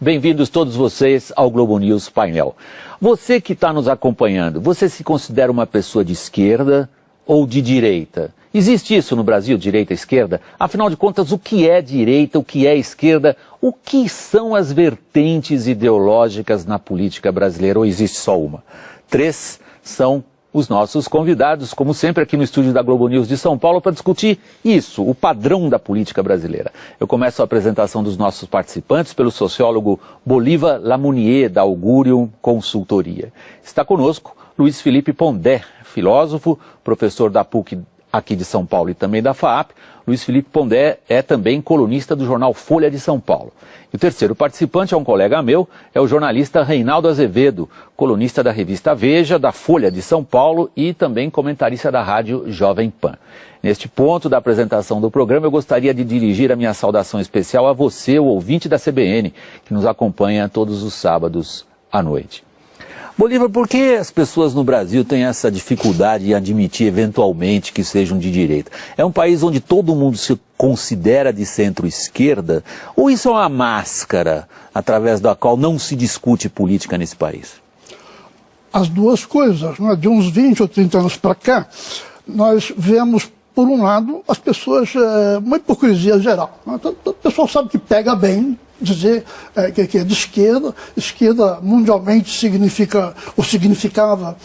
Bem-vindos todos vocês ao Globo News Painel. Você que está nos acompanhando, você se considera uma pessoa de esquerda ou de direita? Existe isso no Brasil, direita e esquerda? Afinal de contas, o que é direita, o que é esquerda? O que são as vertentes ideológicas na política brasileira, ou existe só uma? 3 são os nossos convidados, como sempre aqui no estúdio da Globo News de São Paulo, para discutir isso, o padrão da política brasileira. Eu começo a apresentação dos nossos participantes pelo sociólogo Bolívar Lamounier, da Augurium Consultoria. Está conosco Luiz Felipe Pondé, filósofo, professor da PUC aqui de São Paulo e também da FAAP. Luiz Felipe Pondé é também colunista do jornal Folha de São Paulo. E o terceiro participante é um colega meu, é o jornalista Reinaldo Azevedo, colunista da revista Veja, da Folha de São Paulo e também comentarista da rádio Jovem Pan. Neste ponto da apresentação do programa, eu gostaria de dirigir a minha saudação especial a você, o ouvinte da CBN, que nos acompanha todos os sábados à noite. Bolívar, por que as pessoas no Brasil têm essa dificuldade em admitir eventualmente que sejam de direita? É um país onde todo mundo se considera de centro-esquerda? Ou isso é uma máscara através da qual não se discute política nesse país? As duas coisas, né? De uns 20 ou 30 anos para cá, nós vemos, por um lado, as pessoas, uma hipocrisia geral. Né? O pessoal sabe que pega bem dizer que é de esquerda. Esquerda mundialmente significava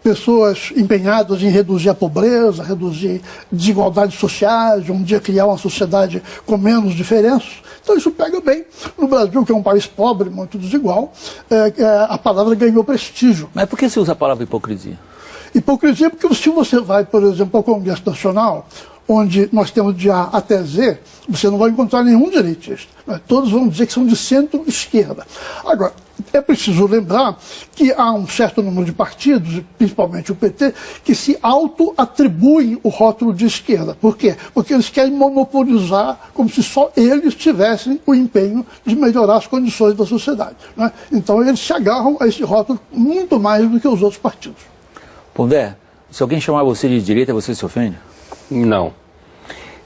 pessoas empenhadas em reduzir a pobreza, reduzir desigualdades sociais, um dia criar uma sociedade com menos diferenças. Então isso pega bem. No Brasil, que é um país pobre, muito desigual, a palavra ganhou prestígio. Mas por que se usa a palavra hipocrisia? Hipocrisia porque se você vai, por exemplo, ao Congresso Nacional, onde nós temos de A até Z, você não vai encontrar nenhum direitista. Todos vão dizer que são de centro-esquerda. Agora, é preciso lembrar que há um certo número de partidos, principalmente o PT, que se auto-atribuem o rótulo de esquerda. Por quê? Porque eles querem monopolizar como se só eles tivessem o empenho de melhorar as condições da sociedade. Né? Então eles se agarram a esse rótulo muito mais do que os outros partidos. Pondé, se alguém chamar você de direita, você se ofende? Não.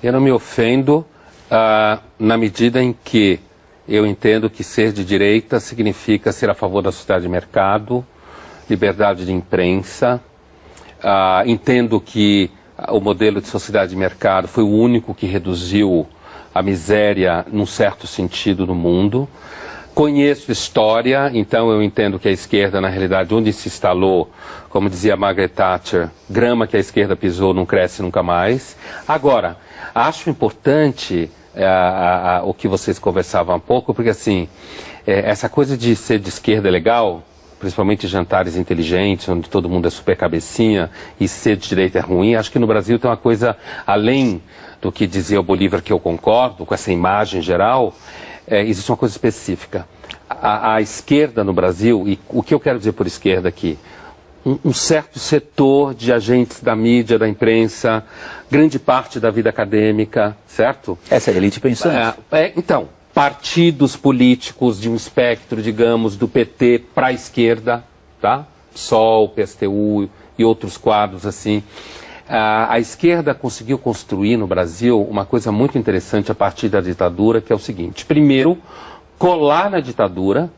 Eu não me ofendo na medida em que eu entendo que ser de direita significa ser a favor da sociedade de mercado, liberdade de imprensa. Entendo que o modelo de sociedade de mercado foi o único que reduziu a miséria num certo sentido no mundo. Conheço história, então eu entendo que a esquerda, na realidade, onde se instalou, como dizia Margaret Thatcher, grama que a esquerda pisou não cresce nunca mais. Agora, acho importante o que vocês conversavam há pouco, porque assim, essa coisa de ser de esquerda é legal, principalmente jantares inteligentes, onde todo mundo é super cabecinha, e ser de direita é ruim. Acho que no Brasil tem uma coisa, além do que dizia o Bolívar, que eu concordo, com essa imagem geral, existe uma coisa específica. A esquerda no Brasil, e o que eu quero dizer por esquerda aqui, um certo setor de agentes da mídia, da imprensa, grande parte da vida acadêmica, certo? Essa é a elite pensante. Então, partidos políticos de um espectro, digamos, do PT para a esquerda, tá? PSOL, PSTU e outros quadros assim. A esquerda conseguiu construir no Brasil uma coisa muito interessante a partir da ditadura, que é o seguinte: primeiro, colar na ditadura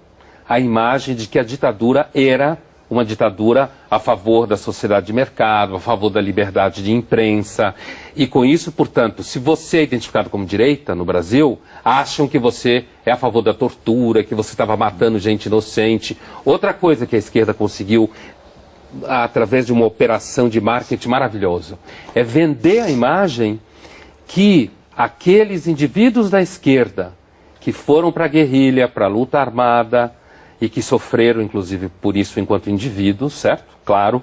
a imagem de que a ditadura era uma ditadura a favor da sociedade de mercado, a favor da liberdade de imprensa. E com isso, portanto, se você é identificado como direita no Brasil, acham que você é a favor da tortura, que você estava matando gente inocente. Outra coisa que a esquerda conseguiu, através de uma operação de marketing maravilhosa, é vender a imagem que aqueles indivíduos da esquerda que foram para a guerrilha, para a luta armada e que sofreram, inclusive, por isso enquanto indivíduos, certo? Claro.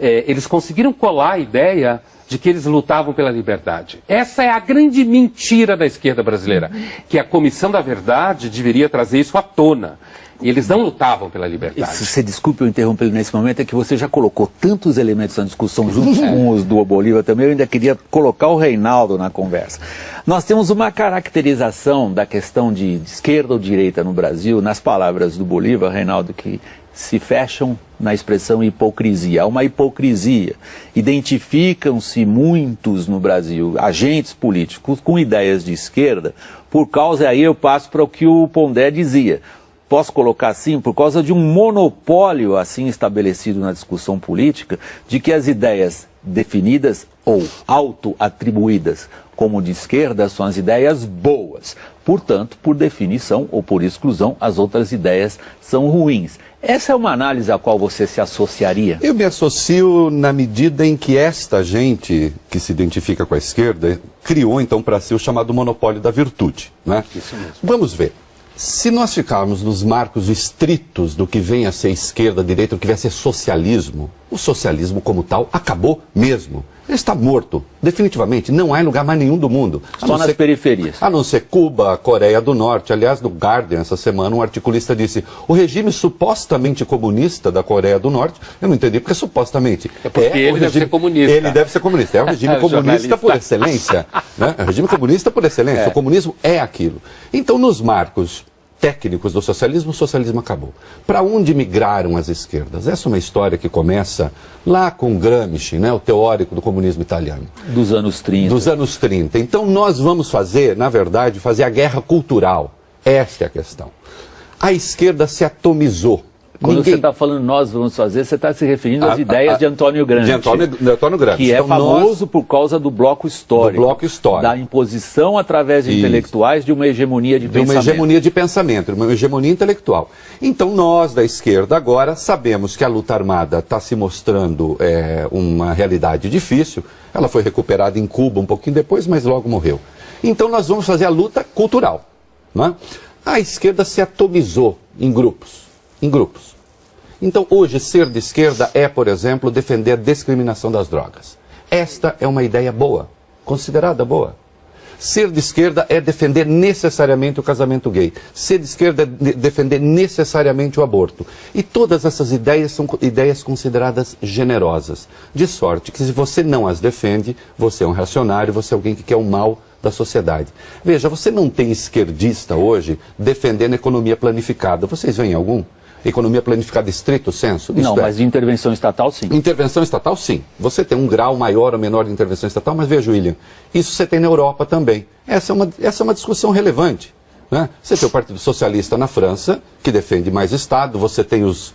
Eles conseguiram colar a ideia de que eles lutavam pela liberdade. Essa é a grande mentira da esquerda brasileira, que a Comissão da Verdade deveria trazer isso à tona. E eles não lutavam pela liberdade. Você desculpe eu interromper nesse momento, é que você já colocou tantos elementos na discussão juntos com os do Bolívar também, eu ainda queria colocar o Reinaldo na conversa. Nós temos uma caracterização da questão de esquerda ou direita no Brasil, nas palavras do Bolívar, Reinaldo, que se fecham na expressão hipocrisia. Há uma hipocrisia. Identificam-se muitos no Brasil, agentes políticos com ideias de esquerda, por causa, aí eu passo para o que o Pondé dizia, posso colocar assim, por causa de um monopólio assim estabelecido na discussão política, de que as ideias definidas ou auto-atribuídas como de esquerda são as ideias boas. Portanto, por definição ou por exclusão, as outras ideias são ruins. Essa é uma análise a qual você se associaria? Eu me associo na medida em que esta gente que se identifica com a esquerda criou então para si o chamado monopólio da virtude, né? Isso mesmo. Vamos ver. Se nós ficarmos nos marcos estritos do que vem a ser esquerda, direita, do que vem a ser socialismo, o socialismo como tal acabou mesmo. Ele está morto, definitivamente. Não há em lugar mais nenhum do mundo. Só nas periferias. A não ser Cuba, Coreia do Norte. Aliás, no Guardian, essa semana, um articulista disse: o regime supostamente comunista da Coreia do Norte, eu não entendi, porque supostamente... É porque ele deve ser comunista. Ele deve ser comunista. É o regime comunista por excelência. Né? É o regime comunista por excelência. É. O comunismo é aquilo. Então, nos marcos técnicos do socialismo, o socialismo acabou. Para onde migraram as esquerdas? Essa é uma história que começa lá com Gramsci, né, o teórico do comunismo italiano. Dos anos 30. Dos anos 30. Então nós vamos fazer, na verdade, fazer a guerra cultural. Esta é a questão. A esquerda se atomizou. Quando você está falando nós vamos fazer, você está se referindo às ideias de Antônio Gramsci. De Antônio Gramsci. Que é então, famoso por causa do bloco histórico. Do bloco histórico. Da imposição através de intelectuais de uma hegemonia de pensamento. De uma hegemonia de pensamento, uma hegemonia intelectual. Então nós, da esquerda, agora sabemos que a luta armada está se mostrando uma realidade difícil. Ela foi recuperada em Cuba um pouquinho depois, mas logo morreu. Então nós vamos fazer a luta cultural. Não é? A esquerda se atomizou em grupos. Então, hoje, ser de esquerda é, por exemplo, defender a discriminação das drogas. Esta é uma ideia boa, considerada boa. Ser de esquerda é defender necessariamente o casamento gay. Ser de esquerda é defender necessariamente o aborto. E todas essas ideias são ideias consideradas generosas. De sorte que, se você não as defende, você é um reacionário, você é alguém que quer o mal da sociedade. Veja, você não tem esquerdista hoje defendendo a economia planificada. Vocês veem algum? Economia planificada estrito senso? Não, mas de intervenção estatal, sim. Intervenção estatal, sim. Você tem um grau maior ou menor de intervenção estatal, mas veja, William, isso você tem na Europa também. Essa é uma discussão relevante. Né? Você tem o Partido Socialista na França, que defende mais Estado, você tem os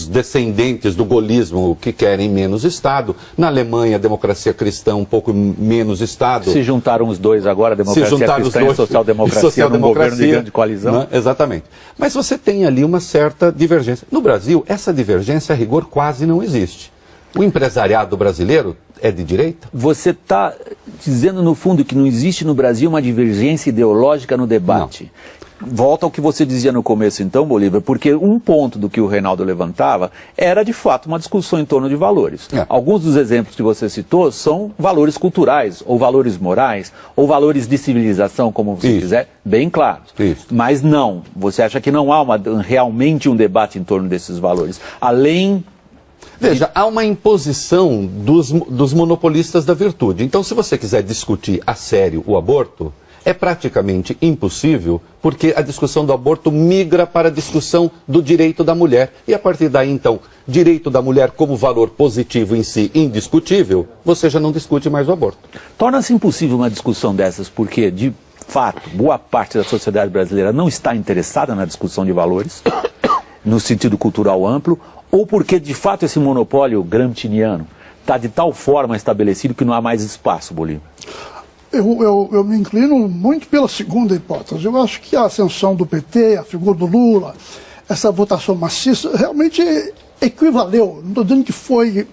descendentes do gaullismo que querem menos Estado. Na Alemanha, a democracia cristã um pouco menos Estado. Se juntaram os dois agora, a democracia cristã e a social-democracia num governo de grande coalizão. Né? Exatamente. Mas você tem ali uma certa divergência. No Brasil, essa divergência, a rigor, quase não existe. O empresariado brasileiro é de direita? Você está dizendo, no fundo, que não existe no Brasil uma divergência ideológica no debate. Não. Volta ao que você dizia no começo, então, Bolívar, porque um ponto do que o Reinaldo levantava era, de fato, uma discussão em torno de valores. Alguns dos exemplos que você citou são valores culturais, ou valores morais, ou valores de civilização, como você quiser, bem claros. Mas não, você acha que não há realmente um debate em torno desses valores, além... Veja, há uma imposição dos monopolistas da virtude. Então, se você quiser discutir a sério o aborto, é praticamente impossível, porque a discussão do aborto migra para a discussão do direito da mulher. E a partir daí, então, direito da mulher como valor positivo em si, indiscutível, você já não discute mais o aborto. Torna-se impossível uma discussão dessas, porque, de fato, boa parte da sociedade brasileira não está interessada na discussão de valores, no sentido cultural amplo, ou porque, de fato, esse monopólio gramsciano está de tal forma estabelecido que não há mais espaço, Bolívar? Eu me inclino muito pela segunda hipótese. Eu acho que a ascensão do PT, a figura do Lula, essa votação maciça, realmente equivaleu, não estou dizendo que foi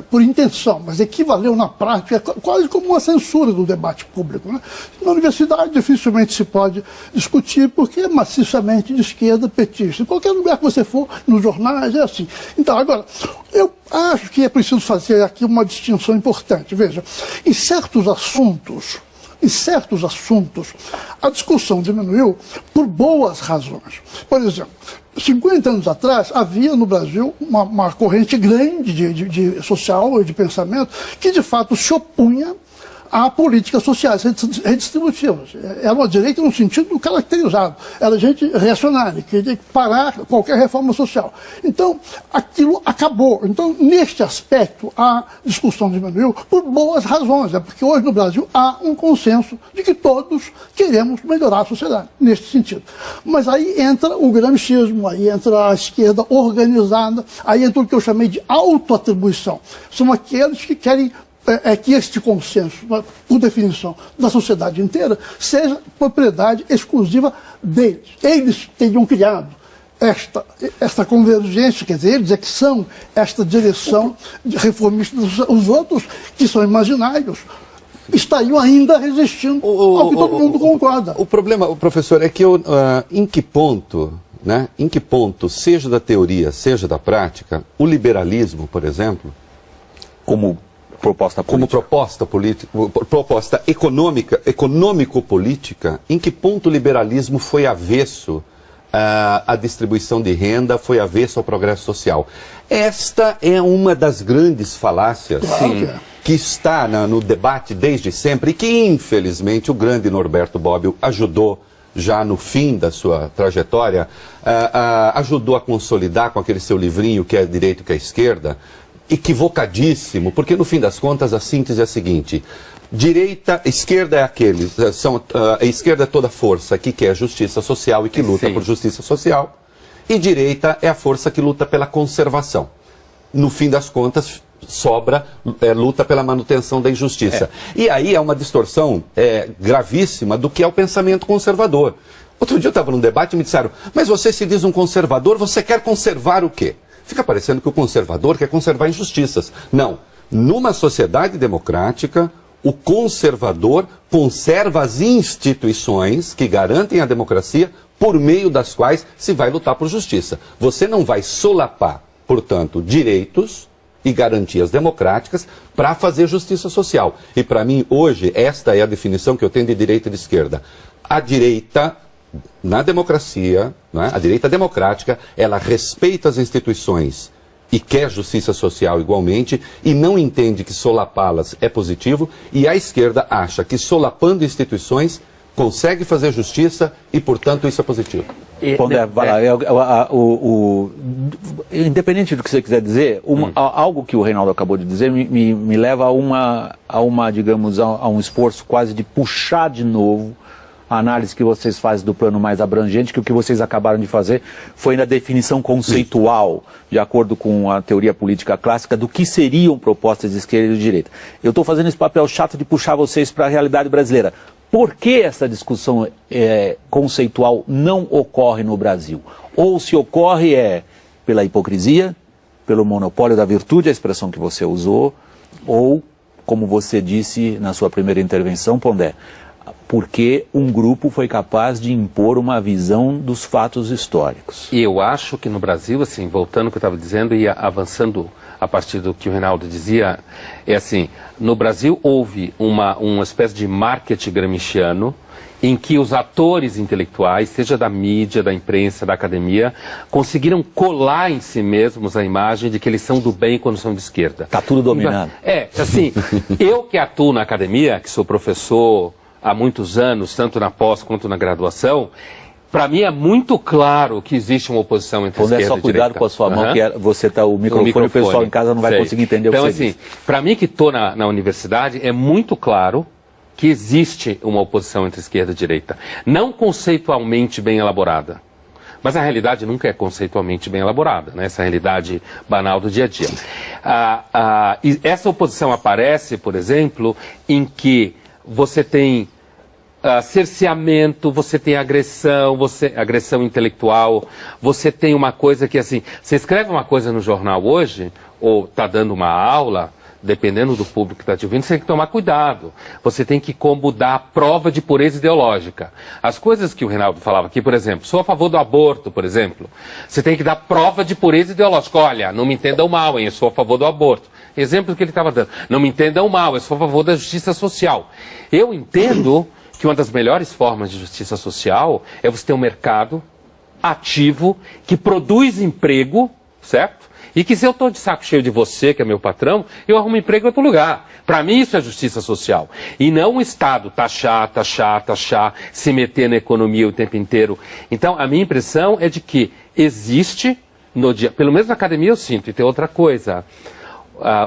por intenção, mas equivaleu na prática, quase como uma censura do debate público. Né? Na universidade dificilmente se pode discutir, porque é maciçamente de esquerda petista. Em qualquer lugar que você for, nos jornais, é assim. Então, agora, eu acho que é preciso fazer aqui uma distinção importante. Veja, em certos assuntos, a discussão diminuiu por boas razões. Por exemplo, 50 anos atrás, havia no Brasil uma corrente grande de social e de pensamento que, de fato, se opunha a políticas sociais redistributivas. Era uma direita no sentido caracterizado. Era gente reacionária, que queria parar qualquer reforma social. Então, aquilo acabou. Então, neste aspecto, a discussão diminuiu por boas razões. É porque hoje no Brasil há um consenso de que todos queremos melhorar a sociedade, neste sentido. Mas aí entra o gramscismo, aí entra a esquerda organizada, aí entra o que eu chamei de autoatribuição. São aqueles que querem que este consenso, por definição, da sociedade inteira, seja propriedade exclusiva deles. Eles teriam criado esta convergência, quer dizer, eles é que são esta direção reformista. Os outros, que são imaginários, estariam ainda resistindo ao que todo mundo concorda. O problema, professor, é que em que ponto, seja da teoria, seja da prática, o liberalismo, por exemplo, Como proposta política. proposta econômico-política, em que ponto o liberalismo foi avesso à distribuição de renda, foi avesso ao progresso social? Esta é uma das grandes falácias que está no debate desde sempre e que, infelizmente, o grande Norberto Bobbio ajudou, já no fim da sua trajetória, ajudou a consolidar com aquele seu livrinho que é direito que é esquerda, equivocadíssimo, porque no fim das contas a síntese é a seguinte: esquerda é a esquerda é toda força que quer justiça social e que luta por justiça social, e direita é a força que luta pela conservação. No fim das contas, luta pela manutenção da injustiça. E aí é uma distorção gravíssima do que é o pensamento conservador. Outro dia eu estava num debate e me disseram: mas você se diz um conservador, você quer conservar o quê? Fica parecendo que o conservador quer conservar injustiças. Não. Numa sociedade democrática, o conservador conserva as instituições que garantem a democracia por meio das quais se vai lutar por justiça. Você não vai solapar, portanto, direitos e garantias democráticas para fazer justiça social. E para mim, hoje, esta é a definição que eu tenho de direita e de esquerda. A direita, na democracia, a direita democrática, ela respeita as instituições e quer justiça social igualmente e não entende que solapá-las é positivo, e a esquerda acha que solapando instituições consegue fazer justiça e, portanto, isso é positivo. Pondé, vai lá. Independente do que você quiser dizer, algo que o Reinaldo acabou de dizer me leva a um esforço quase de puxar de novo a análise que vocês fazem do plano mais abrangente, que o que vocês acabaram de fazer foi na definição conceitual, de acordo com a teoria política clássica, do que seriam propostas de esquerda e de direita. Eu estou fazendo esse papel chato de puxar vocês para a realidade brasileira. Por que essa discussão conceitual não ocorre no Brasil? Ou se ocorre pela hipocrisia, pelo monopólio da virtude, a expressão que você usou, ou, como você disse na sua primeira intervenção, Pondé, porque um grupo foi capaz de impor uma visão dos fatos históricos. E eu acho que no Brasil, assim, voltando ao que eu estava dizendo e avançando a partir do que o Reinaldo dizia, no Brasil houve uma espécie de marketing gramsciano em que os atores intelectuais, seja da mídia, da imprensa, da academia, conseguiram colar em si mesmos a imagem de que eles são do bem quando são de esquerda. Está tudo dominado. Eu que atuo na academia, que sou professor há muitos anos, tanto na pós quanto na graduação, para mim é muito claro que existe uma oposição entre esquerda e direita. Só cuidado com a sua mão, que você está o microfone, o pessoal em casa não vai conseguir entender o que você diz. Então, para mim que estou na universidade, é muito claro que existe uma oposição entre esquerda e direita. Não conceitualmente bem elaborada, mas a realidade nunca é conceitualmente bem elaborada, né? Essa realidade banal do dia a dia. E essa oposição aparece, por exemplo, em que você tem cerceamento, você tem agressão intelectual, você tem uma coisa que, assim, você escreve uma coisa no jornal hoje, ou está dando uma aula, dependendo do público que está te ouvindo, você tem que tomar cuidado. Você tem que como dar prova de pureza ideológica. As coisas que o Reinaldo falava aqui, por exemplo, sou a favor do aborto, por exemplo, você tem que dar prova de pureza ideológica. Olha, não me entendam mal, hein, eu sou a favor do aborto. Exemplo que ele estava dando. Não me entendam mal, eu sou a favor da justiça social. Eu entendo que uma das melhores formas de justiça social é você ter um mercado ativo que produz emprego, certo? E que se eu estou de saco cheio de você, que é meu patrão, eu arrumo emprego em outro lugar. Para mim isso é justiça social. E não o Estado taxar, se meter na economia o tempo inteiro. Então a minha impressão é de que existe, no dia, pelo menos na academia eu sinto, e tem outra coisa,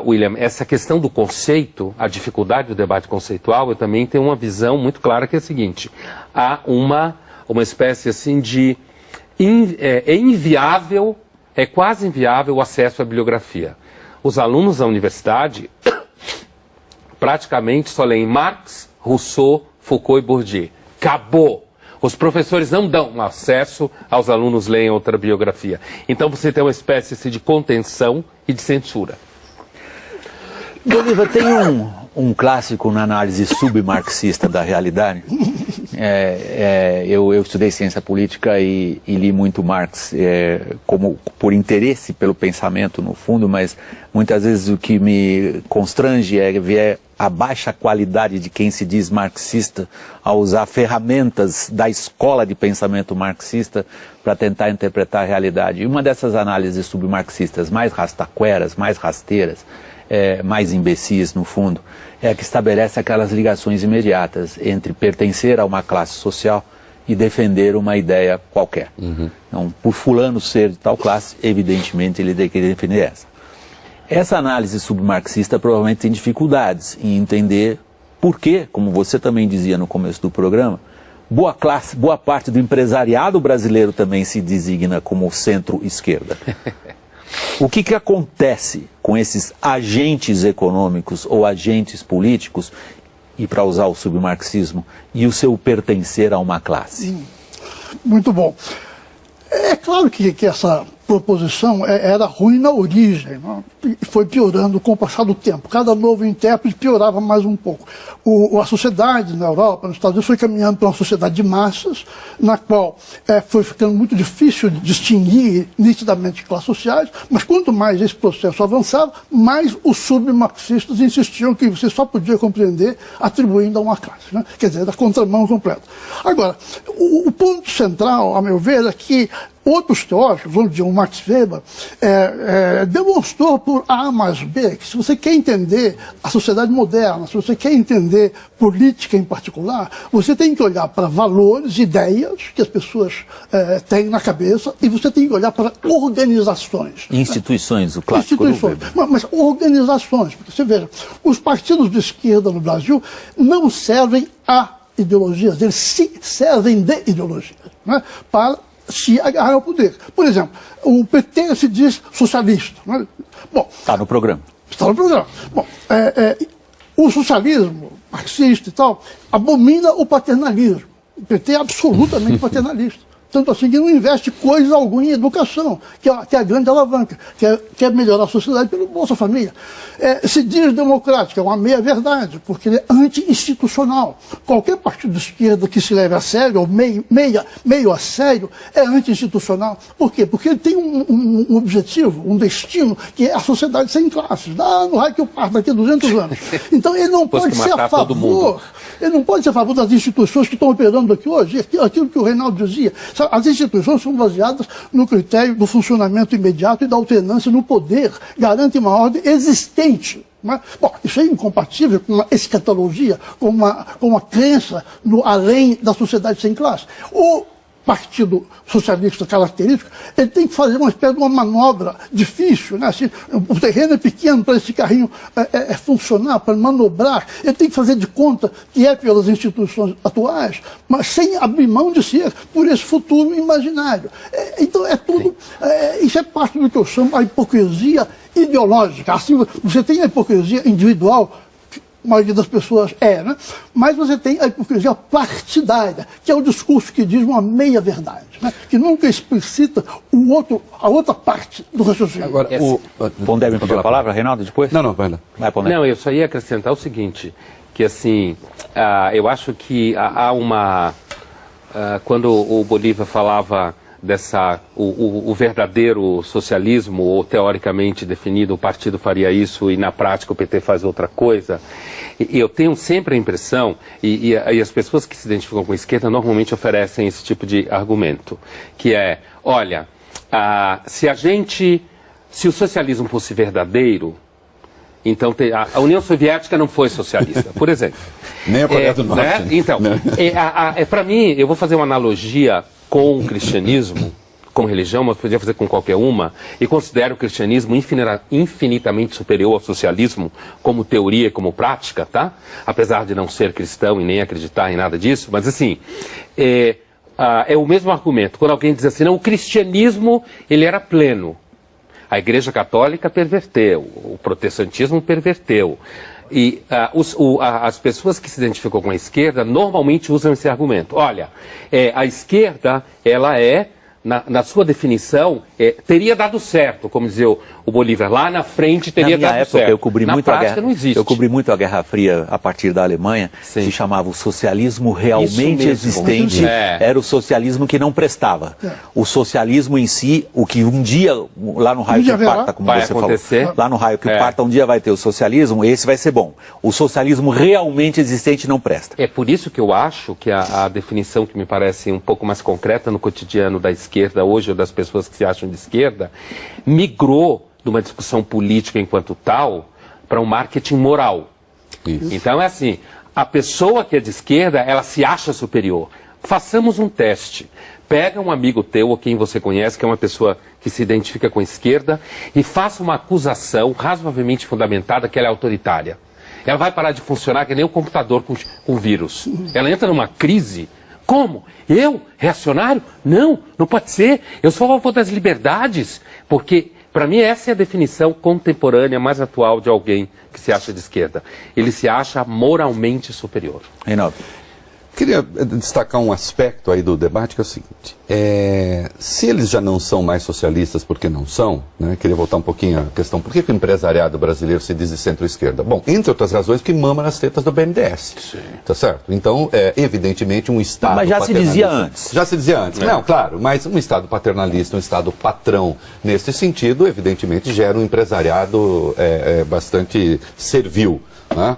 William, essa questão do conceito, a dificuldade do debate conceitual, eu também tenho uma visão muito clara que é a seguinte, há uma espécie assim de, é inviável, é quase inviável o acesso à bibliografia. Os alunos da universidade praticamente só leem Marx, Rousseau, Foucault e Bourdieu. Acabou! Os professores não dão acesso aos alunos leem outra biografia. Então você tem uma espécie assim, de contenção e de censura. Bolívar, tem um clássico na análise submarxista da realidade. Eu estudei ciência política e li muito Marx como por interesse pelo pensamento no fundo, mas muitas vezes o que me constrange é ver a baixa qualidade de quem se diz marxista ao usar ferramentas da escola de pensamento marxista para tentar interpretar a realidade. E uma dessas análises submarxistas mais rastaqueras, mais rasteiras, mais imbecis no fundo, é a que estabelece aquelas ligações imediatas entre pertencer a uma classe social e defender uma ideia qualquer. Então, por fulano ser de tal classe, evidentemente ele tem que defender essa. Essa análise submarxista provavelmente tem dificuldades em entender por que, como você também dizia no começo do programa, boa parte do empresariado brasileiro também se designa como centro-esquerda. O que acontece com esses agentes econômicos ou agentes políticos, e para usar o submarxismo, e o seu pertencer a uma classe? Muito bom. É claro que essa proposição era ruim na origem, não? E foi piorando com o passar do tempo. Cada novo intérprete piorava mais um pouco. A sociedade na Europa, nos Estados Unidos, foi caminhando para uma sociedade de massas, na qual foi ficando muito difícil de distinguir nitidamente classes sociais, mas quanto mais esse processo avançava, mais os submarxistas insistiam que você só podia compreender atribuindo a uma classe, né? Quer dizer, da contramão completa. Agora, o ponto central, a meu ver, é que outros teóricos, vamos dizer, o Max Weber, demonstrou por A mais B que se você quer entender a sociedade moderna, se você quer entender política em particular, você tem que olhar para valores, ideias que as pessoas têm na cabeça, e você tem que olhar para organizações. Instituições, o clássico do Weber. Mas organizações, porque você veja, os partidos de esquerda no Brasil não servem a ideologias, eles se servem de ideologias, né, para se agarrar ao poder. Por exemplo, o PT se diz socialista. Né? Bom, está no programa. Está no programa. Bom, o socialismo marxista e tal abomina o paternalismo. O PT é absolutamente paternalista. Tanto assim que não investe coisa alguma em educação, que é a grande alavanca, que é melhorar a sociedade pelo Bolsa Família. Se diz democrática, é uma meia-verdade, porque ele é anti-institucional. Qualquer partido de esquerda que se leve a sério, ou meio a sério, é anti-institucional. Por quê? Porque ele tem um objetivo, um destino, que é a sociedade sem classes. Lá no raio que eu parto daqui a 200 anos. Então ele não pode ser a favor. Ele não pode ser a favor das instituições que estão operando aqui hoje, aquilo que o Reinaldo dizia. As instituições são baseadas no critério do funcionamento imediato e da alternância no poder, garantem uma ordem existente. Mas, bom, isso é incompatível com uma escatologia, com uma crença no além da sociedade sem classe. O Partido Socialista característico, ele tem que fazer uma espécie de uma manobra difícil, né? Assim, o terreno é pequeno para esse carrinho funcionar, para manobrar, ele tem que fazer de conta que é pelas instituições atuais, mas sem abrir mão de ser por esse futuro imaginário. Então é tudo, isso é parte do que eu chamo a hipocrisia ideológica. Assim, você tem a hipocrisia individual, a maioria das pessoas né? Mas você tem a hipocrisia partidária, que é o discurso que diz uma meia-verdade, né? Que nunca explicita a outra parte do raciocínio. Agora, Pondé me pediu a palavra, Reinaldo, depois? Não, vai lá. Vai, Pondé. Não, eu só ia acrescentar o seguinte, que assim, eu acho que há uma... quando o Bolívar falava o verdadeiro socialismo, ou teoricamente definido, o partido faria isso e na prática o PT faz outra coisa, eu tenho sempre a impressão, e as pessoas que se identificam com a esquerda normalmente oferecem esse tipo de argumento, que é, olha, se a gente se o socialismo fosse verdadeiro, então a União Soviética não foi socialista, por exemplo. Nem a Coreia do Norte. Né? Então, para mim, eu vou fazer uma analogia com o cristianismo, como religião, mas podia fazer com qualquer uma, e considero o cristianismo infinitamente superior ao socialismo como teoria e como prática, tá? Apesar de não ser cristão e nem acreditar em nada disso, mas assim, é o mesmo argumento. Quando alguém diz assim, não, o cristianismo, ele era pleno. A Igreja Católica perverteu, o protestantismo perverteu. E as pessoas que se identificam com a esquerda normalmente usam esse argumento. Olha, a esquerda, ela na sua definição, teria dado certo, como dizia o Bolívar, lá na frente teria dado época, certo. Eu cobri na muito prática a guerra, não existe. Eu cobri muito a Guerra Fria a partir da Alemanha, Sim. se chamava o socialismo realmente mesmo. existente, era o socialismo que não prestava. O socialismo em si, o que um dia, lá no raio que parta, como vai você acontecer. falou, lá no raio que parta um dia vai ter o socialismo, esse vai ser bom. O socialismo realmente existente não presta. É por isso que eu acho que a definição que me parece um pouco mais concreta no cotidiano da esquerda hoje, ou das pessoas que se acham de esquerda, migrou de uma discussão política enquanto tal para um marketing moral. Isso. Então é assim, a pessoa que é de esquerda, ela se acha superior. Façamos um teste. Pega um amigo teu ou quem você conhece, que é uma pessoa que se identifica com a esquerda, e faça uma acusação razoavelmente fundamentada que ela é autoritária. Ela vai parar de funcionar que nem um computador com vírus. Ela entra numa crise. Como? Eu? Reacionário? Não, não pode ser. Eu sou a favor das liberdades. Porque, para mim, essa é a definição contemporânea, mais atual de alguém que se acha de esquerda. Ele se acha moralmente superior. Reinaldo. Queria destacar um aspecto aí do debate que é o seguinte, se eles já não são mais socialistas porque não são, né, queria voltar um pouquinho à questão, por que o empresariado brasileiro se diz de centro-esquerda? Bom, entre outras razões que mama nas tetas do BNDES, tá certo? Então, evidentemente um Estado Mas já se dizia antes. Já se dizia antes, não, claro, mas um Estado paternalista, um Estado patrão, nesse sentido, evidentemente gera um empresariado bastante servil, né?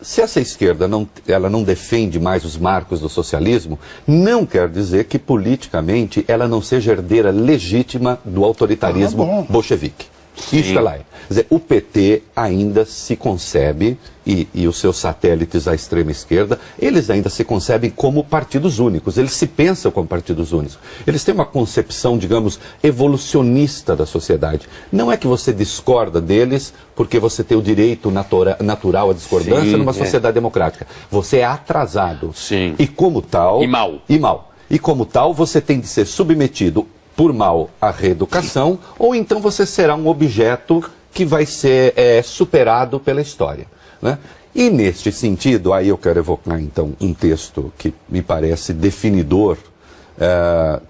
Se essa esquerda ela não defende mais os marcos do socialismo, não quer dizer que politicamente ela não seja herdeira legítima do autoritarismo bolchevique. Isso ela é. Quer dizer, o PT ainda se concebe, e os seus satélites à extrema esquerda, eles ainda se concebem como partidos únicos, eles se pensam como partidos únicos. Eles têm uma concepção, digamos, evolucionista da sociedade. Não é que você discorda deles porque você tem o direito natural à discordância numa sociedade democrática. Você é atrasado. Sim. E como tal... E mal. E como tal, você tem de ser submetido por mal à reeducação, ou então você será um objeto que vai ser superado pela história, né? E neste sentido, aí eu quero evocar então um texto que me parece definidor,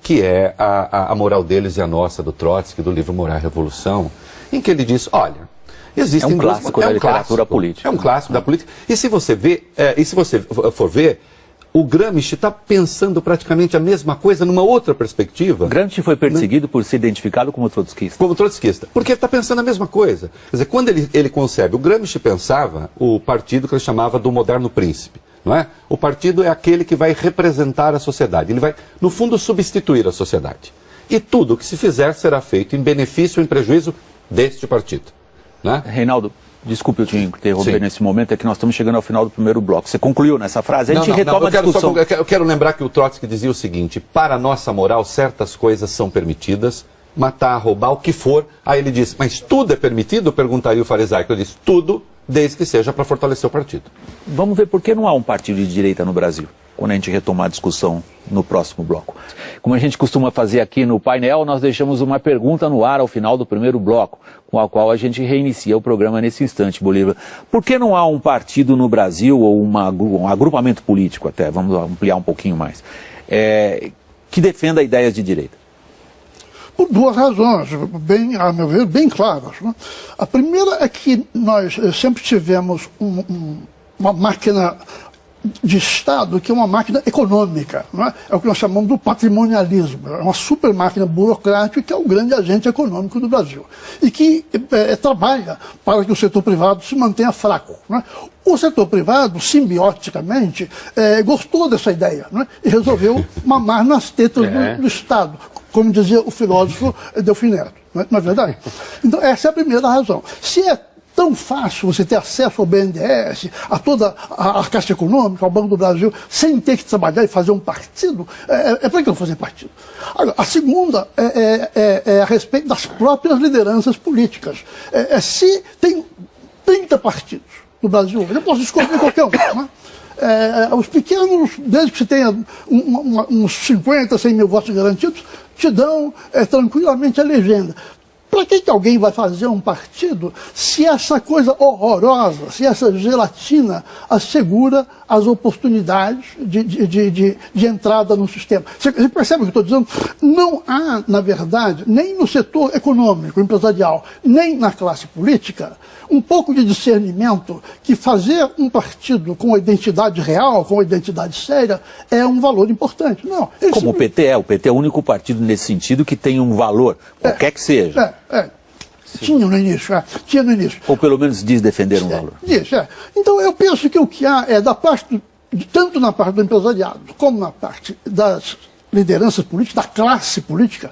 que é a moral deles e a nossa, do Trotsky, do livro Moral e Revolução, em que ele diz, olha, existem clássico da literatura política. É um clássico da política. E se você for ver, o Gramsci está pensando praticamente a mesma coisa numa outra perspectiva. Gramsci foi perseguido por ser identificado como trotskista. Como trotskista. Porque ele está pensando a mesma coisa. Quer dizer, quando ele concebe, o Gramsci pensava o partido que ele chamava do moderno príncipe. Não é? O partido é aquele que vai representar a sociedade. Ele vai, no fundo, substituir a sociedade. E tudo o que se fizer será feito em benefício ou em prejuízo deste partido. Né? Reinaldo, desculpe eu te interromper nesse momento, é que nós estamos chegando ao final do primeiro bloco. Você concluiu nessa frase? A gente retoma a discussão. Eu quero lembrar que o Trotsky dizia o seguinte, para a nossa moral, certas coisas são permitidas, matar, roubar, o que for. Aí ele diz, mas tudo é permitido? Perguntaria o farisaico. Ele diz, tudo, desde que seja para fortalecer o partido. Vamos ver por que não há um partido de direita no Brasil, quando a gente retomar a discussão no próximo bloco. Como a gente costuma fazer aqui no painel, nós deixamos uma pergunta no ar ao final do primeiro bloco, com a qual a gente reinicia o programa nesse instante, Bolívar. Por que não há um partido no Brasil, ou um agrupamento político até, vamos ampliar um pouquinho mais, que defenda ideias de direita? Por duas razões, a meu ver, bem claras, né? A primeira é que nós sempre tivemos uma máquina de Estado que é uma máquina econômica, não é? É o que nós chamamos do patrimonialismo, é uma super máquina burocrática que é o grande agente econômico do Brasil e que trabalha para que o setor privado se mantenha fraco, não é? O setor privado, simbioticamente, gostou dessa ideia, não é? E resolveu mamar nas tetas do Estado, como dizia o filósofo Delfim Neto. não é verdade? Então, essa é a primeira razão. Se é tão fácil você ter acesso ao BNDES, a toda a Caixa Econômica, ao Banco do Brasil, sem ter que trabalhar e fazer um partido, para que eu fazer partido? Agora, a segunda é a respeito das próprias lideranças políticas. Se tem 30 partidos no Brasil, eu posso escolher qualquer um, não é? Os pequenos, desde que você tenha uns 50, 100 mil votos garantidos, te dão tranquilamente a legenda. Para que alguém vai fazer um partido se essa coisa horrorosa, se essa gelatina assegura as oportunidades de entrada no sistema? Você percebe o que eu estou dizendo? Não há, na verdade, nem no setor econômico, empresarial, nem na classe política, um pouco de discernimento que fazer um partido com identidade real, com identidade séria, é um valor importante. Não. Como o PT é o único partido nesse sentido que tem um valor, qualquer que seja. Tinha no início, tinha no início. Ou pelo menos diz defender um valor. Então eu penso que o que há é da parte, tanto na parte do empresariado, como na parte das lideranças políticas, da classe política,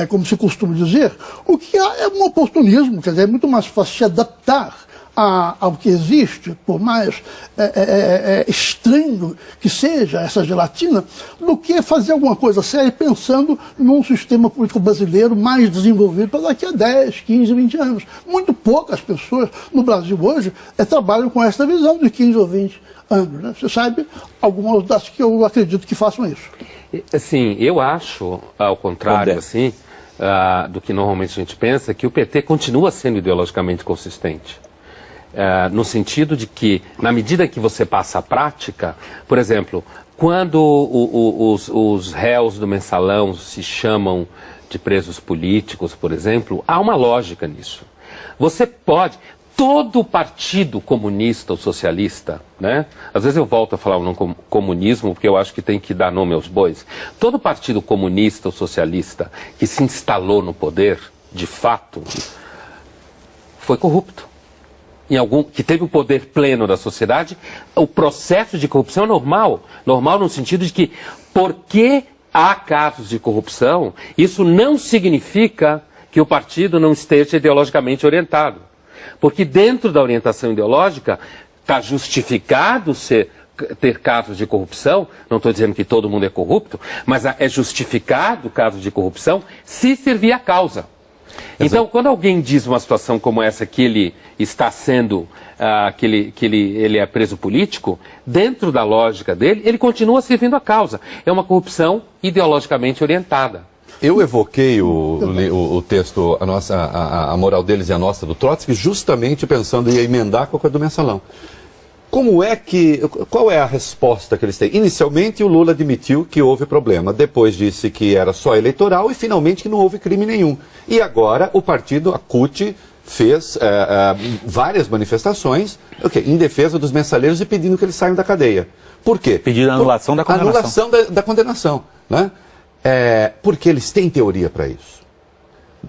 como se costuma dizer, o que há é um oportunismo, quer dizer, é muito mais fácil se adaptar ao que existe, por mais estranho que seja essa gelatina, do que fazer alguma coisa séria pensando num sistema político brasileiro mais desenvolvido para daqui a 10, 15, 20 anos. Muito poucas pessoas no Brasil hoje trabalham com essa visão de 15 ou 20 anos. Né? Você sabe, algumas das que eu acredito que façam isso. Assim, eu acho, ao contrário assim, do que normalmente a gente pensa, que o PT continua sendo ideologicamente consistente. No sentido de que, na medida que você passa a prática, por exemplo, quando os réus do mensalão se chamam de presos políticos, por exemplo, há uma lógica nisso. Você pode... Todo partido comunista ou socialista, né? Às vezes eu volto a falar o nome comunismo, porque eu acho que tem que dar nome aos bois. Todo partido comunista ou socialista que se instalou no poder, de fato, foi corrupto. Que teve o poder pleno da sociedade, o processo de corrupção é normal. Normal no sentido de que, porque há casos de corrupção, isso não significa que o partido não esteja ideologicamente orientado. Porque dentro da orientação ideológica está justificado ter casos de corrupção, não estou dizendo que todo mundo é corrupto, mas é justificado casos de corrupção se servir a causa. Então, quando alguém diz uma situação como essa, que ele está sendo, que ele é preso político, dentro da lógica dele, ele continua servindo a causa. É uma corrupção ideologicamente orientada. Eu evoquei o texto, a moral deles e a nossa do Trotsky, justamente pensando em emendar com a coisa do mensalão. Qual é a resposta que eles têm? Inicialmente o Lula admitiu que houve problema, depois disse que era só eleitoral e finalmente que não houve crime nenhum. E agora o partido, a CUT, fez várias manifestações em defesa dos mensaleiros e pedindo que eles saiam da cadeia. Por quê? Pedindo a anulação da condenação. Anulação da condenação, né? Porque eles têm teoria para isso.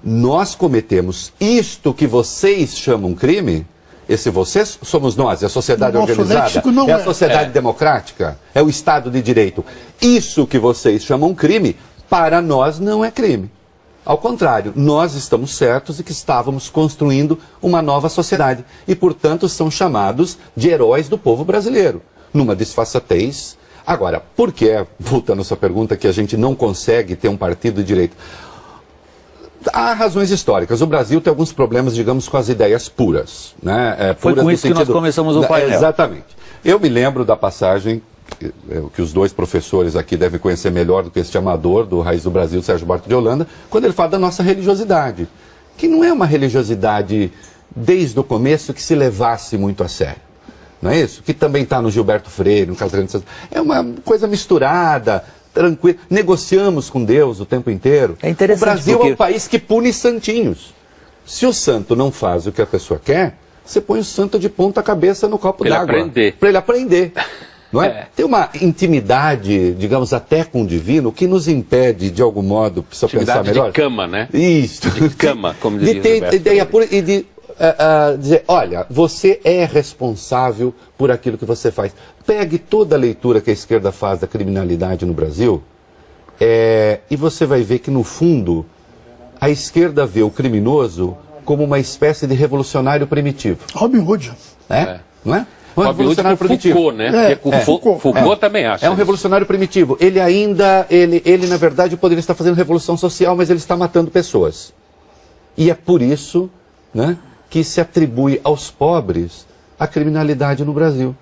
Nós cometemos isto que vocês chamam crime, esse vocês somos nós, é a sociedade organizada, é a sociedade democrática, é o Estado de Direito. Isso que vocês chamam crime, para nós não é crime. Ao contrário, nós estamos certos de que estávamos construindo uma nova sociedade e, portanto, são chamados de heróis do povo brasileiro, numa disfarçatez. Agora, por que, voltando à sua pergunta, que a gente não consegue ter um partido de direito? Há razões históricas. O Brasil tem alguns problemas, digamos, com as ideias puras. Né? Foi com isso que nós começamos o painel. Exatamente. Eu me lembro da passagem, que os dois professores aqui devem conhecer melhor do que este amador, do Raiz do Brasil, Sérgio Barto de Holanda, quando ele fala da nossa religiosidade. Que não é uma religiosidade, desde o começo, que se levasse muito a sério. Não é isso? Que também está no Gilberto Freire, no Casagrande Santos. É uma coisa misturada, tranquila. Negociamos com Deus o tempo inteiro. É interessante. O Brasil é um país que pune santinhos. Se o santo não faz o que a pessoa quer, você põe o santo de ponta cabeça no copo d'água. Para ele aprender. Não é? Tem uma intimidade, digamos, até com o divino, que nos impede, de algum modo, precisa pensar melhor. De cama, né? Isso. De cama, como dizia de ter ideia pura e de dizer, olha, você é responsável por aquilo que você faz. Pegue toda a leitura que a esquerda faz da criminalidade no Brasil e você vai ver que, no fundo, a esquerda vê o criminoso como uma espécie de revolucionário primitivo. Robin Hood. Né? Não é? Um Robin Hood com Foucault, né? Foucault também acha. É um revolucionário primitivo. Ele ainda, ele na verdade poderia estar fazendo revolução social, mas ele está matando pessoas. E é por isso, né, que se atribui aos pobres a criminalidade no Brasil.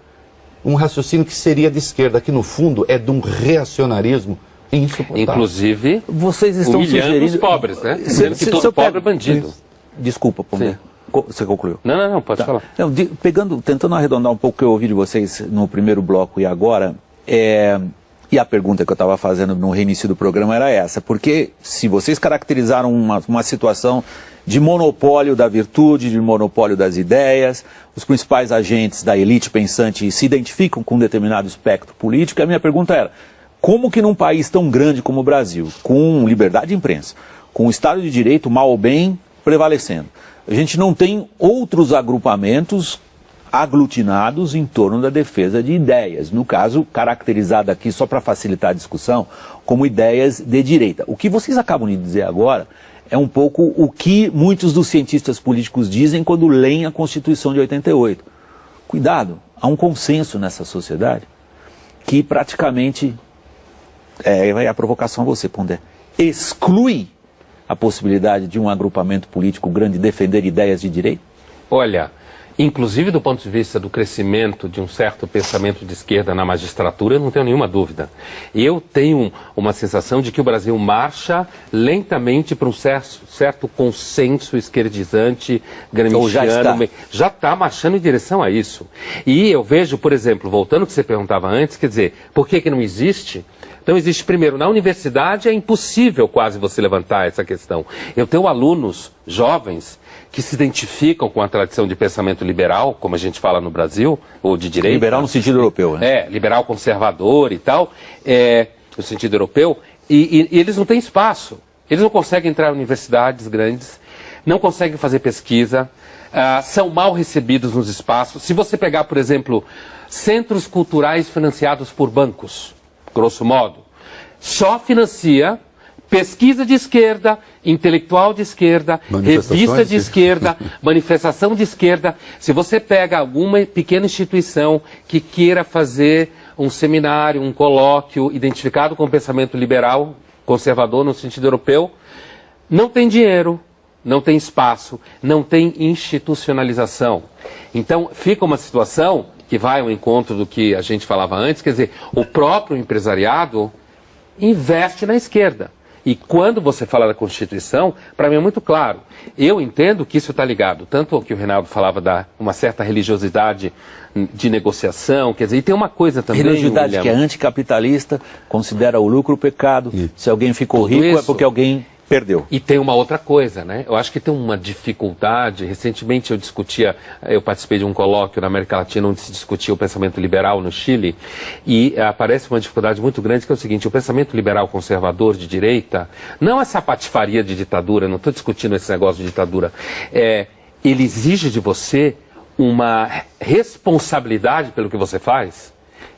Um raciocínio que seria de esquerda, que no fundo é de um reacionacionarismo insuportável. Inclusive, vocês estão humilhando sugerindo os pobres, né? Dizendo que todo pobre é bandido. Desculpa, Pondé. Você concluiu? Não, pode falar. Não, tentando arredondar um pouco o que eu ouvi de vocês no primeiro bloco e agora, e a pergunta que eu estava fazendo no reinício do programa era essa, porque se vocês caracterizaram uma situação de monopólio da virtude, de monopólio das ideias, os principais agentes da elite pensante se identificam com um determinado espectro político, a minha pergunta era, como que num país tão grande como o Brasil, com liberdade de imprensa, com o Estado de Direito, mal ou bem, prevalecendo, a gente não tem outros agrupamentos aglutinados em torno da defesa de ideias, no caso, caracterizada aqui, só para facilitar a discussão, como ideias de direita. O que vocês acabam de dizer agora é um pouco o que muitos dos cientistas políticos dizem quando leem a Constituição de 88. Cuidado, há um consenso nessa sociedade que praticamente, vai a provocação a você, Pondé, exclui a possibilidade de um agrupamento político grande defender ideias de direito? Olha, inclusive do ponto de vista do crescimento de um certo pensamento de esquerda na magistratura, eu não tenho nenhuma dúvida. Eu tenho uma sensação de que o Brasil marcha lentamente para um certo consenso esquerdizante, gramsciano. Já está marchando em direção a isso. E eu vejo, por exemplo, voltando ao que você perguntava antes, quer dizer, por que não existe? Não existe, primeiro, na universidade é impossível quase você levantar essa questão. Eu tenho alunos jovens que se identificam com a tradição de pensamento liberal, como a gente fala no Brasil, ou de direita. Liberal no sentido europeu, né? Liberal conservador e tal, no sentido europeu, e eles não têm espaço. Eles não conseguem entrar em universidades grandes, não conseguem fazer pesquisa, são mal recebidos nos espaços. Se você pegar, por exemplo, centros culturais financiados por bancos, grosso modo, só financia pesquisa de esquerda, intelectual de esquerda, revista de esquerda, manifestação de esquerda. Se você pega alguma pequena instituição que queira fazer um seminário, um colóquio identificado com o pensamento liberal, conservador no sentido europeu, não tem dinheiro, não tem espaço, não tem institucionalização. Então fica uma situação que vai ao encontro do que a gente falava antes, quer dizer, o próprio empresariado investe na esquerda. E quando você fala da Constituição, para mim é muito claro. Eu entendo que isso está ligado, tanto ao que o Reinaldo falava da uma certa religiosidade de negociação, quer dizer, e tem uma coisa também... Religiosidade que é anticapitalista, considera o lucro pecado, se alguém ficou rico é porque alguém perdeu. E tem uma outra coisa, né? Eu acho que tem uma dificuldade. Recentemente eu participei de um colóquio na América Latina onde se discutia o pensamento liberal no Chile e aparece uma dificuldade muito grande que é o seguinte, o pensamento liberal conservador de direita, não essa patifaria de ditadura, não estou discutindo esse negócio de ditadura, ele exige de você uma responsabilidade pelo que você faz.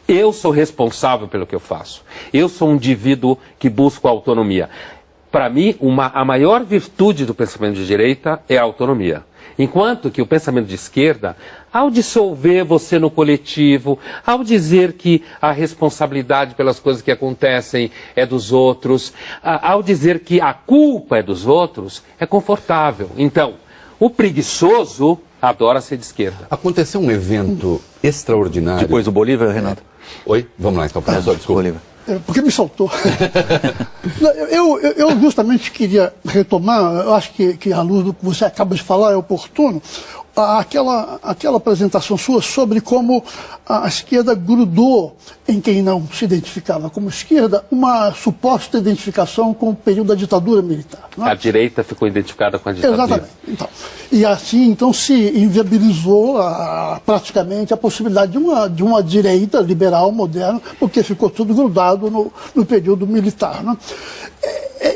Eu sou responsável pelo que eu faço. Eu sou um indivíduo que busca autonomia. Para mim, a maior virtude do pensamento de direita é a autonomia. Enquanto que o pensamento de esquerda, ao dissolver você no coletivo, ao dizer que a responsabilidade pelas coisas que acontecem é dos outros, ao dizer que a culpa é dos outros, é confortável. Então, o preguiçoso adora ser de esquerda. Aconteceu um evento extraordinário. Depois do Bolívar, Renato? Oi? Vamos lá então, professor, desculpa. Bolívar. Porque me saltou. eu justamente queria retomar, eu acho que à luz do que você acaba de falar é oportuno, aquela apresentação sua sobre como a esquerda grudou em quem não se identificava como esquerda uma suposta identificação com o período da ditadura militar. Não é? A direita ficou identificada com a ditadura. Exatamente. Então, e assim, então, se inviabilizou praticamente a possibilidade de uma direita liberal moderna, porque ficou tudo grudado no período militar. Né?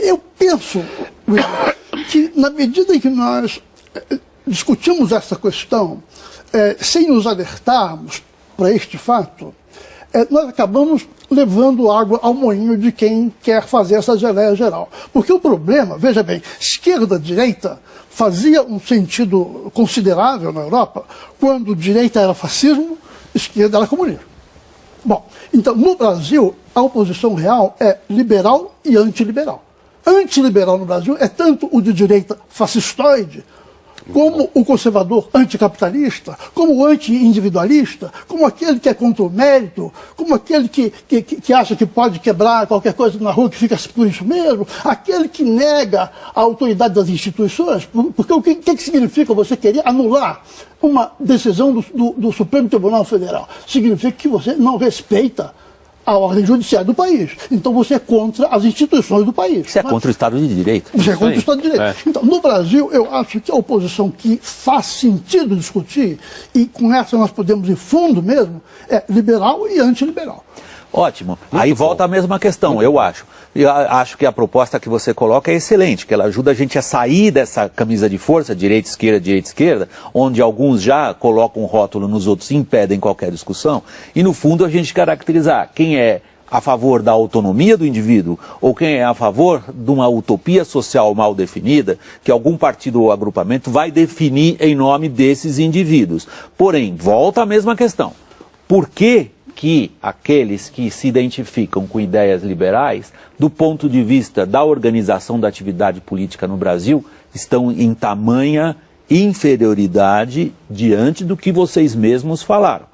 Eu penso que, na medida em que nós discutimos essa questão sem nos alertarmos para este fato, nós acabamos levando água ao moinho de quem quer fazer essa geleia geral. Porque o problema, veja bem, esquerda-direita fazia um sentido considerável na Europa quando direita era fascismo, esquerda era comunismo. Bom, então no Brasil a oposição real é liberal e antiliberal. Antiliberal no Brasil é tanto o de direita fascistoide, como o conservador anticapitalista, como o anti-individualista, como aquele que é contra o mérito, como aquele que acha que pode quebrar qualquer coisa na rua que fica por isso mesmo, aquele que nega a autoridade das instituições, porque o que significa você querer anular uma decisão do Supremo Tribunal Federal? Significa que você não respeita a ordem judiciária do país. Então você é contra as instituições do país. Você é contra o Estado de Direito. Você é contra o Estado de Direito. Então, no Brasil, eu acho que a oposição que faz sentido discutir, e com essa nós podemos ir fundo mesmo, é liberal e antiliberal. Ótimo. Aí volta a mesma questão, eu acho. Eu acho que a proposta que você coloca é excelente, que ela ajuda a gente a sair dessa camisa de força, direita-esquerda, onde alguns já colocam um rótulo nos outros e impedem qualquer discussão, e no fundo a gente caracterizar quem é a favor da autonomia do indivíduo ou quem é a favor de uma utopia social mal definida, que algum partido ou agrupamento vai definir em nome desses indivíduos. Porém, volta a mesma questão. Por que aqueles que se identificam com ideias liberais, do ponto de vista da organização da atividade política no Brasil, estão em tamanha inferioridade diante do que vocês mesmos falaram?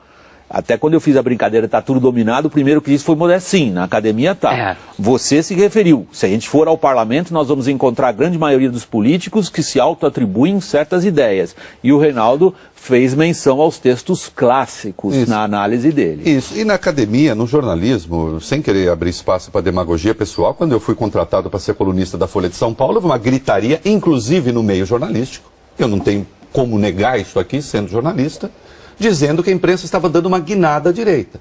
Até quando eu fiz a brincadeira, está tudo dominado, o primeiro que disse foi Modesto. Sim, na academia está. Você se referiu. Se a gente for ao parlamento, nós vamos encontrar a grande maioria dos políticos que se auto-atribuem certas ideias. E o Reinaldo fez menção aos textos clássicos na análise dele. Isso. E na academia, no jornalismo, sem querer abrir espaço para demagogia pessoal, quando eu fui contratado para ser colunista da Folha de São Paulo, houve uma gritaria, inclusive no meio jornalístico. Eu não tenho como negar isso aqui, sendo jornalista, dizendo que a imprensa estava dando uma guinada à direita.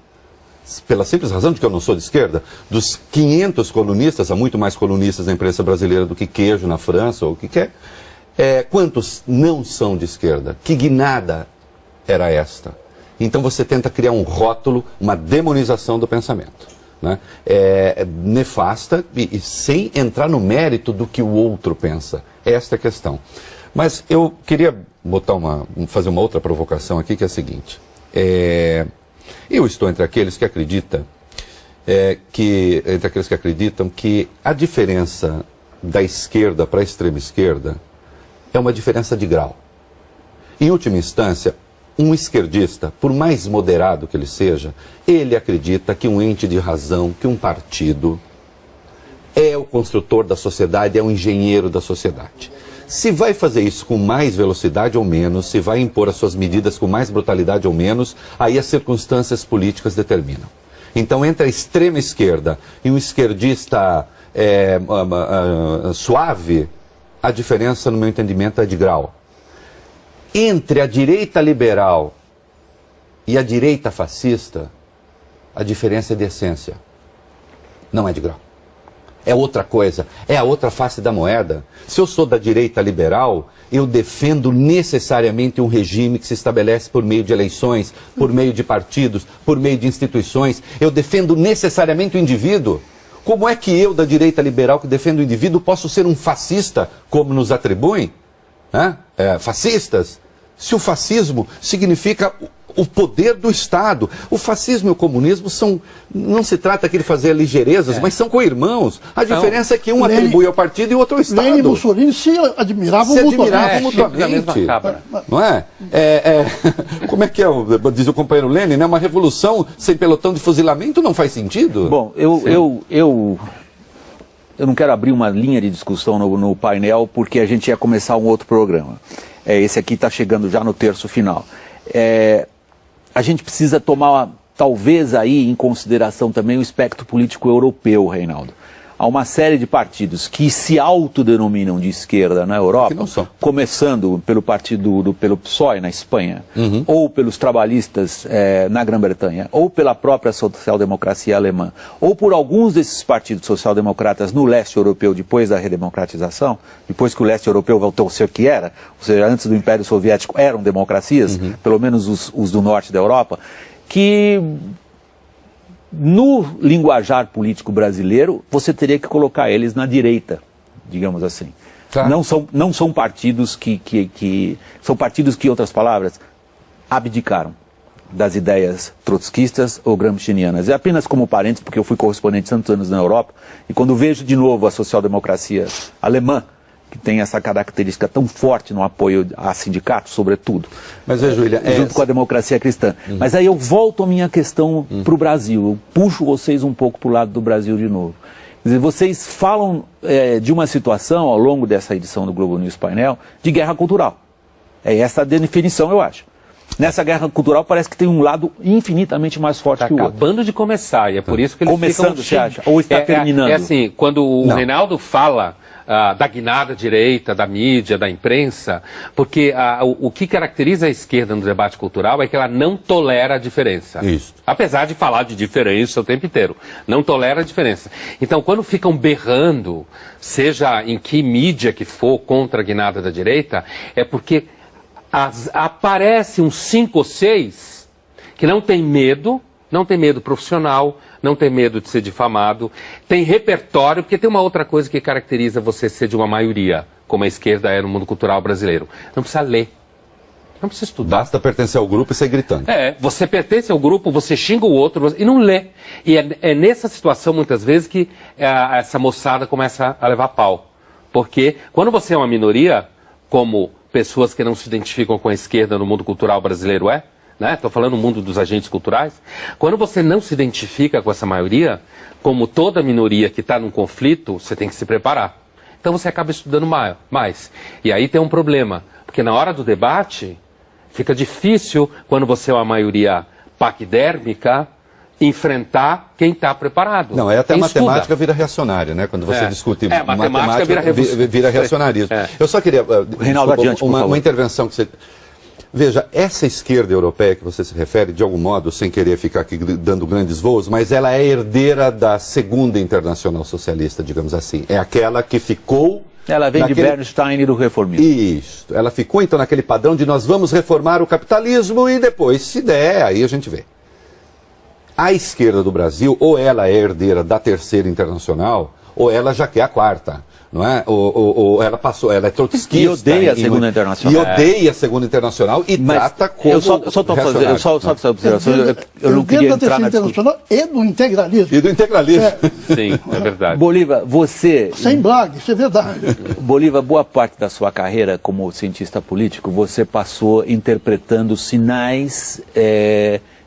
Pela simples razão de que eu não sou de esquerda, dos 500 colunistas, há muito mais colunistas na imprensa brasileira do que queijo na França ou o que quer, quantos não são de esquerda? Que guinada era esta? Então você tenta criar um rótulo, uma demonização do pensamento, né? Nefasta e sem entrar no mérito do que o outro pensa. Esta é a questão. Mas eu queria fazer uma outra provocação aqui, que é a seguinte. Eu estou entre aqueles que acreditam que a diferença da esquerda para a extrema esquerda é uma diferença de grau. Em última instância, um esquerdista, por mais moderado que ele seja, ele acredita que um ente de razão, que um partido é o construtor da sociedade, é o engenheiro da sociedade. Se vai fazer isso com mais velocidade ou menos, se vai impor as suas medidas com mais brutalidade ou menos, aí as circunstâncias políticas determinam. Então, entre a extrema esquerda e um esquerdista suave, a diferença, no meu entendimento, é de grau. Entre a direita liberal e a direita fascista, a diferença é de essência, não é de grau. É outra coisa, é a outra face da moeda. Se eu sou da direita liberal, eu defendo necessariamente um regime que se estabelece por meio de eleições, por meio de partidos, por meio de instituições. Eu defendo necessariamente o indivíduo. Como é que eu, da direita liberal, que defendo o indivíduo, posso ser um fascista, como nos atribuem? Fascistas? Se o fascismo significa o poder do Estado. O fascismo e o comunismo não se trata aqui de fazer ligeirezas, mas são co-irmãos. A diferença é que um atribui ao partido e o outro ao Estado. Lenin e Mussolini se admiravam mutuamente. Não é? Como é que diz o companheiro Lenin, né? Uma revolução sem pelotão de fuzilamento não faz sentido? Bom, eu não quero abrir uma linha de discussão no painel, porque a gente ia começar um outro programa. Esse aqui está chegando já no terço final. A gente precisa tomar, talvez, aí em consideração também o espectro político europeu, Reinaldo. Há uma série de partidos que se autodenominam de esquerda na Europa, começando pelo pelo PSOE na Espanha, ou pelos trabalhistas na Grã-Bretanha, ou pela própria social-democracia alemã, ou por alguns desses partidos social-democratas no leste europeu depois da redemocratização, depois que o leste europeu voltou a ser o que era, ou seja, antes do Império Soviético eram democracias, pelo menos os do norte da Europa, que no linguajar político brasileiro, você teria que colocar eles na direita, digamos assim. Tá. Não são partidos são partidos que, em outras palavras, abdicaram das ideias trotskistas ou gramscianas. É apenas como parênteses, porque eu fui correspondente tantos anos na Europa, e quando vejo de novo a social-democracia alemã, que tem essa característica tão forte no apoio a sindicatos, sobretudo, Mas, William, junto com a democracia cristã. Mas aí eu volto a minha questão para o Brasil, eu puxo vocês um pouco para o lado do Brasil de novo. Quer dizer, vocês falam de uma situação, ao longo dessa edição do Globo News Painel, de guerra cultural. É essa a definição, eu acho. Nessa guerra cultural parece que tem um lado infinitamente mais forte que o outro. Está acabando de começar, e é por isso que eles Começando, ficam... você acha? Ou está terminando? É assim, quando o Não. Reinaldo fala da guinada direita, da mídia, da imprensa, porque o que caracteriza a esquerda no debate cultural é que ela não tolera a diferença. Isso. Apesar de falar de diferença o tempo inteiro. Não tolera a diferença. Então, quando ficam berrando, seja em que mídia que for contra a guinada da direita, é porque aparece uns 5 ou 6 que não tem medo profissional, não tem medo de ser difamado, tem repertório, porque tem uma outra coisa que caracteriza você ser de uma maioria, como a esquerda é no mundo cultural brasileiro. Não precisa ler, não precisa estudar. Basta pertencer ao grupo e sair gritando. Você pertence ao grupo, você xinga o outro e não lê. E é nessa situação, muitas vezes, que essa moçada começa a levar pau. Porque quando você é uma minoria, como pessoas que não se identificam com a esquerda no mundo cultural brasileiro Estou falando do mundo dos agentes culturais. Quando você não se identifica com essa maioria, como toda minoria que está num conflito, você tem que se preparar. Então você acaba estudando mais. E aí tem um problema, porque na hora do debate, fica difícil, quando você é uma maioria paquidérmica, enfrentar quem está preparado. Não, até a quem matemática estuda. vira reacionária, né? Quando você discute matemática vira reacionarismo. Eu só queria, Reinaldo, adiante, por favor. uma intervenção que você... Veja, essa esquerda europeia que você se refere, de algum modo, sem querer ficar aqui dando grandes voos, mas ela é herdeira da segunda internacional socialista, digamos assim. É aquela que ficou... Ela vem de Bernstein e do reformismo. Isso. Ela ficou, então, naquele padrão de nós vamos reformar o capitalismo e depois, se der, aí a gente vê. A esquerda do Brasil, ou ela é herdeira da terceira internacional, ou ela já quer a quarta. Não é? Ou ela passou, ela é trotskista. E odeia a segunda internacional. E odeia a segunda internacional e trata como. Eu só estou fazendo essa observação. Eu não queria entrar na discussão. Internacional e do integralismo. E do integralismo. Sim, é verdade. Bolívar, você. Sem blague, isso é verdade. Bolívar, boa parte da sua carreira como cientista político, você passou interpretando sinais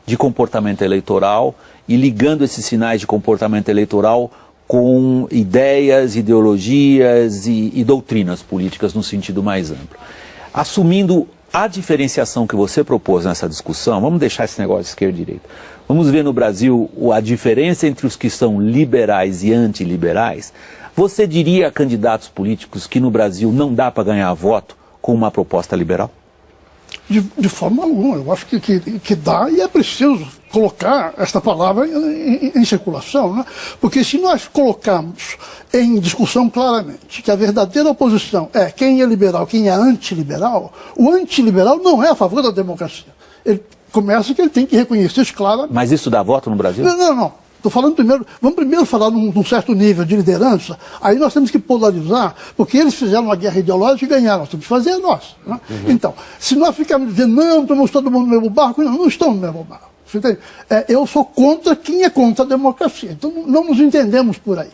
de comportamento eleitoral e ligando esses sinais de comportamento eleitoral com ideias, ideologias e doutrinas políticas no sentido mais amplo. Assumindo a diferenciação que você propôs nessa discussão, vamos deixar esse negócio de esquerda e direita. Vamos ver no Brasil a diferença entre os que são liberais e antiliberais. Você diria a candidatos políticos que no Brasil não dá para ganhar voto com uma proposta liberal? De forma alguma. Eu acho que dá e é preciso colocar esta palavra em circulação, né? Porque se nós colocarmos em discussão claramente que a verdadeira oposição é quem é liberal, quem é antiliberal, o antiliberal não é a favor da democracia. Ele começa que ele tem que reconhecer isso claramente. Mas isso dá voto no Brasil? Não. Estou falando primeiro, vamos primeiro falar num certo nível de liderança, aí nós temos que polarizar, porque eles fizeram uma guerra ideológica e ganharam, nós temos que fazer a nossa. Né? Então, se nós ficarmos dizendo, não, estamos todo mundo no mesmo barco, não estamos no mesmo barco. Você entende? Eu sou contra quem é contra a democracia, então não nos entendemos por aí.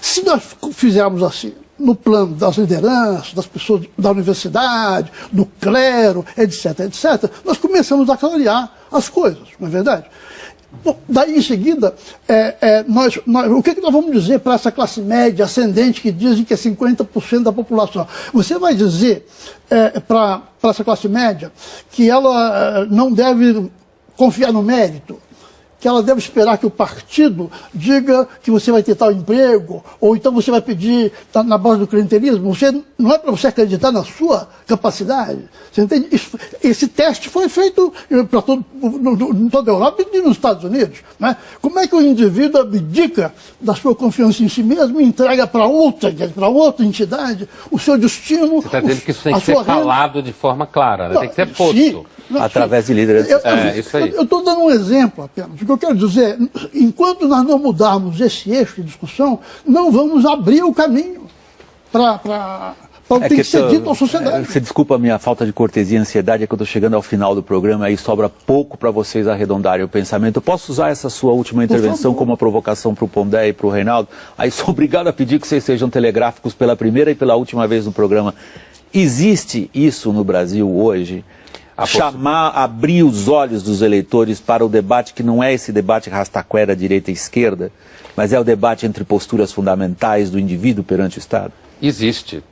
Se nós fizermos assim, no plano das lideranças, das pessoas da universidade, do clero, etc., nós começamos a clarear as coisas, não é verdade? Bom, daí em seguida, o que nós vamos dizer para essa classe média ascendente que dizem que é 50% da população? Você vai dizer para essa classe média que ela não deve confiar no mérito, que ela deve esperar que o partido diga que você vai ter tal emprego, ou então você vai pedir na base do clientelismo. Não é para você acreditar na sua capacidade. Você entende? Esse teste foi feito para em toda a Europa e nos Estados Unidos. Né? Como é que o indivíduo abdica da sua confiança em si mesmo e entrega para outra entidade o seu destino? Você está dizendo que isso tem que ser falado de forma clara, né? Tem que ser posto. Sim. através de líderes. Isso aí. Eu estou dando um exemplo apenas. O que eu quero dizer, enquanto nós não mudarmos esse eixo de discussão, não vamos abrir o caminho para o que tem que ser dito à sociedade. Você desculpa a minha falta de cortesia e ansiedade, é que eu estou chegando ao final do programa, aí sobra pouco para vocês arredondarem o pensamento. Eu posso usar essa sua última intervenção como uma provocação para o Pondé e para o Reinaldo? Aí sou obrigado a pedir que vocês sejam telegráficos pela primeira e pela última vez no programa. Existe isso no Brasil hoje? Abrir os olhos dos eleitores para o debate que não é esse debate rastaquera direita e esquerda, mas é o debate entre posturas fundamentais do indivíduo perante o Estado? Existe,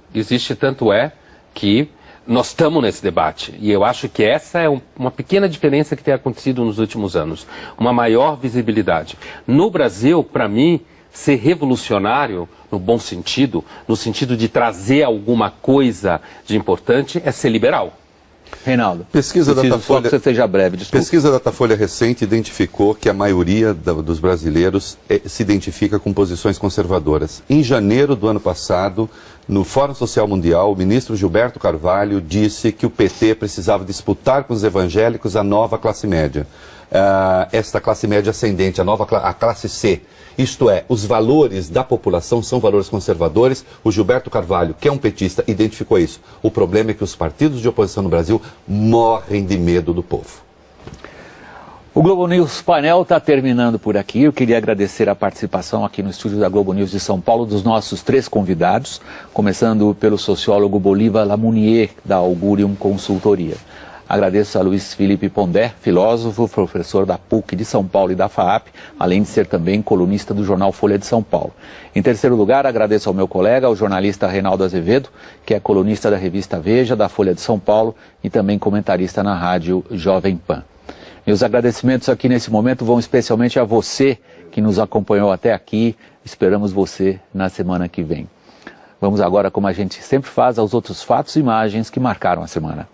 tanto é que nós estamos nesse debate. E eu acho que essa é uma pequena diferença que tem acontecido nos últimos anos. Uma maior visibilidade. No Brasil, para mim, ser revolucionário, no bom sentido, no sentido de trazer alguma coisa de importante, é ser liberal. Reinaldo, pesquisa Datafolha, que você seja breve, desculpa. Pesquisa Datafolha recente identificou que a maioria dos brasileiros se identifica com posições conservadoras. Em janeiro do ano passado, no Fórum Social Mundial, o ministro Gilberto Carvalho disse que o PT precisava disputar com os evangélicos a nova classe média. Esta classe média ascendente, a classe C. Isto é, os valores da população são valores conservadores. O Gilberto Carvalho, que é um petista, identificou isso. O problema é que os partidos de oposição no Brasil morrem de medo do povo. O Globo News Painel está terminando por aqui. Eu queria agradecer a participação aqui no estúdio da Globo News de São Paulo dos nossos 3 convidados, começando pelo sociólogo Bolívar Lamounier, da Augurium Consultoria. Agradeço a Luiz Felipe Pondé, filósofo, professor da PUC de São Paulo e da FAAP, além de ser também colunista do jornal Folha de São Paulo. Em terceiro lugar, agradeço ao meu colega, o jornalista Reinaldo Azevedo, que é colunista da revista Veja, da Folha de São Paulo e também comentarista na rádio Jovem Pan. Meus agradecimentos aqui nesse momento vão especialmente a você que nos acompanhou até aqui. Esperamos você na semana que vem. Vamos agora, como a gente sempre faz, aos outros fatos e imagens que marcaram a semana.